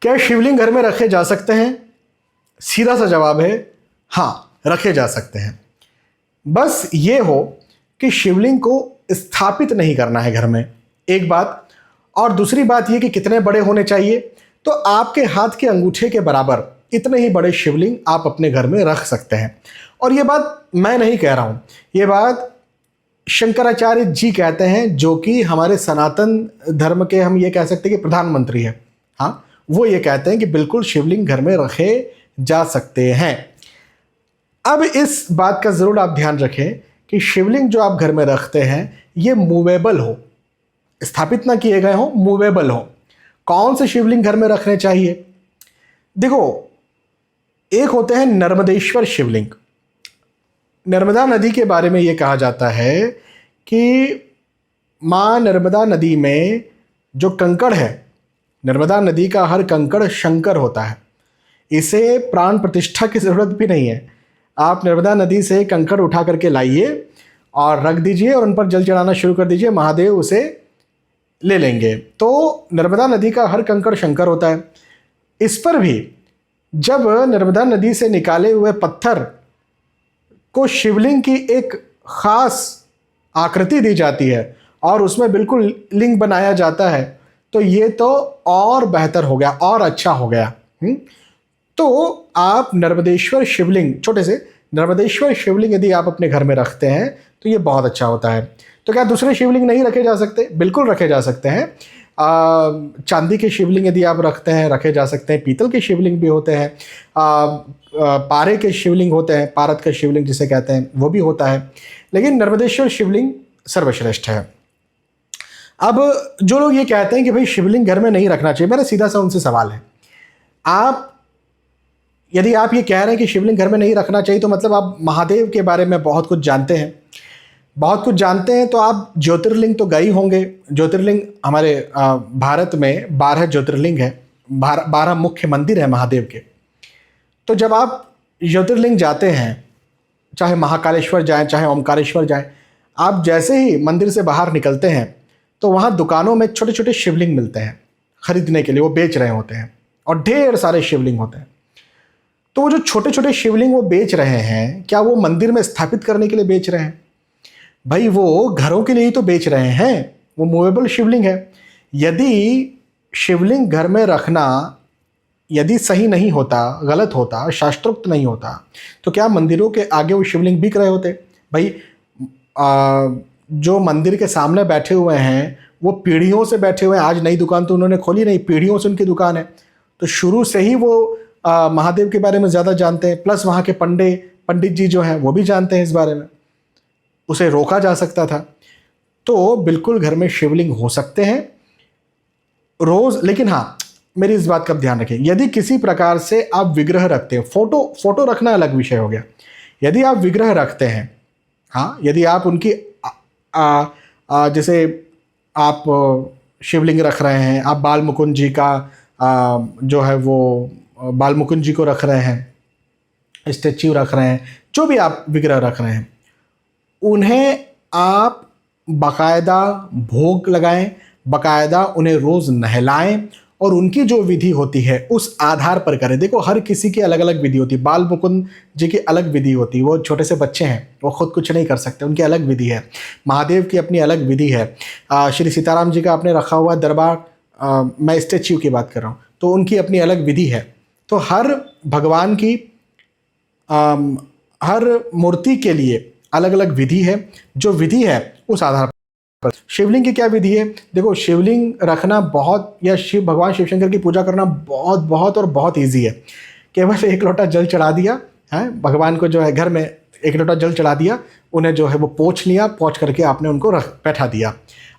क्या शिवलिंग घर में रखे जा सकते हैं? सीधा सा जवाब है हाँ, रखे जा सकते हैं। बस ये हो कि शिवलिंग को स्थापित नहीं करना है घर में, एक बात। और दूसरी बात ये कि कितने बड़े होने चाहिए, तो आपके हाथ के अंगूठे के बराबर इतने ही बड़े शिवलिंग आप अपने घर में रख सकते हैं। और ये बात मैं नहीं कह रहा हूँ, ये बात शंकराचार्य जी कहते हैं, जो कि हमारे सनातन धर्म के हम ये कह सकते हैं कि प्रधानमंत्री हैं। हाँ, वो ये कहते हैं कि बिल्कुल शिवलिंग घर में रखे जा सकते हैं। अब इस बात का ज़रूर आप ध्यान रखें कि शिवलिंग जो आप घर में रखते हैं ये मूवेबल हो, स्थापित ना किए गए हो, मूवेबल हो। कौन से शिवलिंग घर में रखने चाहिए? देखो, एक होते हैं नर्मदेश्वर शिवलिंग। नर्मदा नदी के बारे में ये कहा जाता है कि माँ नर्मदा नदी में जो कंकड़ है, नर्मदा नदी का हर कंकड़ शंकर होता है। इसे प्राण प्रतिष्ठा की ज़रूरत भी नहीं है। आप नर्मदा नदी से कंकड़ उठा करके लाइए और रख दीजिए और उन पर जल चढ़ाना शुरू कर दीजिए, महादेव उसे ले लेंगे। तो नर्मदा नदी का हर कंकड़ शंकर होता है। इस पर भी जब नर्मदा नदी से निकाले हुए पत्थर को शिवलिंग की एक ख़ास आकृति दी जाती है और उसमें बिल्कुल लिंग बनाया जाता है, तो ये तो और बेहतर हो गया, और अच्छा हो गया। तो आप नर्मदेश्वर शिवलिंग, छोटे से नर्मदेश्वर शिवलिंग यदि आप अपने घर में रखते हैं तो ये बहुत अच्छा होता है। तो क्या दूसरे शिवलिंग नहीं रखे जा सकते? बिल्कुल रखे जा सकते हैं। चांदी के शिवलिंग यदि आप रखते हैं, रखे जा सकते हैं। पीतल के शिवलिंग भी होते हैं, पारे के शिवलिंग होते हैं, पारद का शिवलिंग जिसे कहते हैं वो भी होता है, लेकिन नर्मदेश्वर शिवलिंग सर्वश्रेष्ठ है। अब जो लोग ये कहते हैं कि भाई शिवलिंग घर में नहीं रखना चाहिए, मेरा सीधा सा उनसे सवाल है, यदि आप ये कह रहे हैं कि शिवलिंग घर में नहीं रखना चाहिए, तो मतलब आप महादेव के बारे में बहुत कुछ जानते हैं। बहुत कुछ जानते हैं तो आप ज्योतिर्लिंग तो गए होंगे। ज्योतिर्लिंग हमारे भारत में 12 ज्योतिर्लिंग है, 12 मुख्य मंदिर है महादेव के। तो जब आप ज्योतिर्लिंग जाते हैं, चाहे महाकालेश्वर जाएं, चाहे ओमकारेश्वर जाएं, आप जैसे ही मंदिर से बाहर निकलते हैं तो वहाँ दुकानों में छोटे छोटे शिवलिंग मिलते हैं खरीदने के लिए, वो बेच रहे होते हैं और ढेर सारे शिवलिंग होते हैं। तो वो जो छोटे छोटे शिवलिंग वो बेच रहे हैं, क्या वो मंदिर में स्थापित करने के लिए बेच रहे हैं? भाई वो घरों के लिए ही तो बेच रहे हैं, वो मूवेबल शिवलिंग है। यदि शिवलिंग घर में रखना यदि सही नहीं होता, गलत होता, शास्त्रोक्त नहीं होता, तो क्या मंदिरों के आगे वो शिवलिंग बिक रहे होते? भाई जो मंदिर के सामने बैठे हुए हैं वो पीढ़ियों से बैठे हुए हैं। आज नई दुकान तो उन्होंने खोली नहीं, पीढ़ियों से उनकी दुकान है। तो शुरू से ही वो महादेव के बारे में ज़्यादा जानते हैं, प्लस वहाँ के पंडित जी जो हैं वो भी जानते हैं इस बारे में। उसे रोका जा सकता था। तो बिल्कुल घर में शिवलिंग हो सकते हैं रोज़, लेकिन हाँ, मेरी इस बात का ध्यान रखें, यदि किसी प्रकार से आप विग्रह रखते हैं, फोटो रखना अलग विषय हो गया। यदि आप विग्रह रखते हैं, हाँ, यदि आप उनकी जैसे आप शिवलिंग रख रहे हैं, आप बाल मुकुंद जी का जो है वो बाल मुकुंद जी को रख रहे हैं, स्टैच्यू रख रहे हैं, जो भी आप विग्रह रख रहे हैं, उन्हें आप बाकायदा भोग लगाएं, बाकायदा उन्हें रोज़ नहलाएं और उनकी जो विधि होती है उस आधार पर करें। देखो, हर किसी की अलग अलग विधि होती है। बाल मुकुंद जी की अलग विधि होती है, वो छोटे से बच्चे हैं, वो खुद कुछ नहीं कर सकते, उनकी अलग विधि है। महादेव की अपनी अलग विधि है। श्री सीताराम जी का आपने रखा हुआ दरबार, मैं स्टैच्यू की बात कर रहा हूँ, तो उनकी अपनी अलग विधि है। तो हर भगवान की हर मूर्ति के लिए अलग अलग विधि है। जो विधि है उस आधार पर शिवलिंग की क्या विधि है? देखो, शिवलिंग रखना बहुत, या भगवान शिव शंकर की पूजा करना बहुत बहुत और बहुत ईजी है। केवल एक लोटा जल चढ़ा दिया है भगवान को, जो है घर में एक लोटा जल चढ़ा दिया, उन्हें जो है वो पोंछ लिया, पोंछ करके आपने उनको बैठा दिया।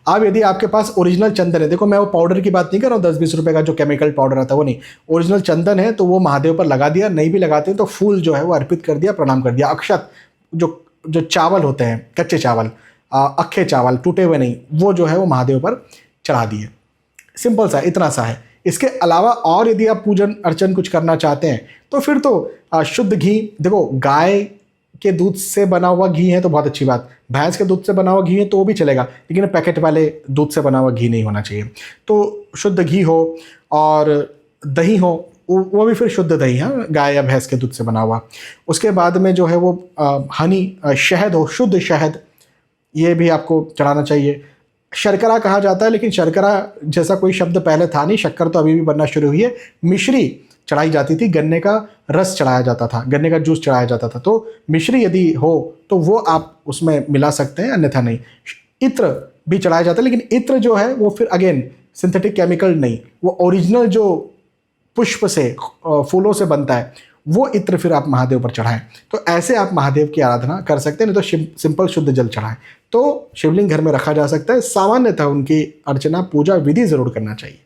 अब यदि आपके पास ओरिजिनल चंदन है, देखो मैं वो पाउडर की बात नहीं कर रहा हूँ, 10-20 रुपए का जो केमिकल पाउडर आता है वो नहीं, ओरिजिनल चंदन है तो वो महादेव पर लगा दिया। नहीं भी लगाते तो फूल जो है वो अर्पित कर दिया, प्रणाम कर दिया। अक्षत जो चावल होते हैं, कच्चे चावल, अक्खे चावल, टूटे हुए नहीं, वो जो है वो महादेव पर चढ़ा दिए। सिंपल सा, इतना सा है। इसके अलावा और यदि आप पूजन अर्चन कुछ करना चाहते हैं तो फिर तो शुद्ध घी, देखो गाय के दूध से बना हुआ घी है तो बहुत अच्छी बात, भैंस के दूध से बना हुआ घी है तो वो भी चलेगा, लेकिन पैकेट वाले दूध से बना हुआ घी नहीं होना चाहिए। तो शुद्ध घी हो और दही हो, वो भी फिर शुद्ध दही, हाँ, गाय या भैंस के दूध से बना हुआ। उसके बाद में जो है वो हनी, शहद हो, शुद्ध शहद, ये भी आपको चढ़ाना चाहिए। शर्करा कहा जाता है, लेकिन शर्करा जैसा कोई शब्द पहले था नहीं, शक्कर तो अभी भी बनना शुरू हुई है। मिश्री चढ़ाई जाती थी, गन्ने का रस चढ़ाया जाता था, गन्ने का जूस चढ़ाया जाता था। तो मिश्री यदि हो तो वो आप उसमें मिला सकते हैं, अन्यथा नहीं। इत्र भी चढ़ाया जाता है, लेकिन इत्र जो है वो फिर अगेन सिंथेटिक केमिकल नहीं, वो ओरिजिनल जो पुष्प से, फूलों से बनता है, वो इत्र फिर आप महादेव पर चढ़ाएं। तो ऐसे आप महादेव की आराधना कर सकते हैं, नहीं तो सिंपल शुद्ध जल चढ़ाएं। तो शिवलिंग घर में रखा जा सकता है। सामान्यतः उनकी अर्चना, पूजा विधि जरूर करना चाहिए।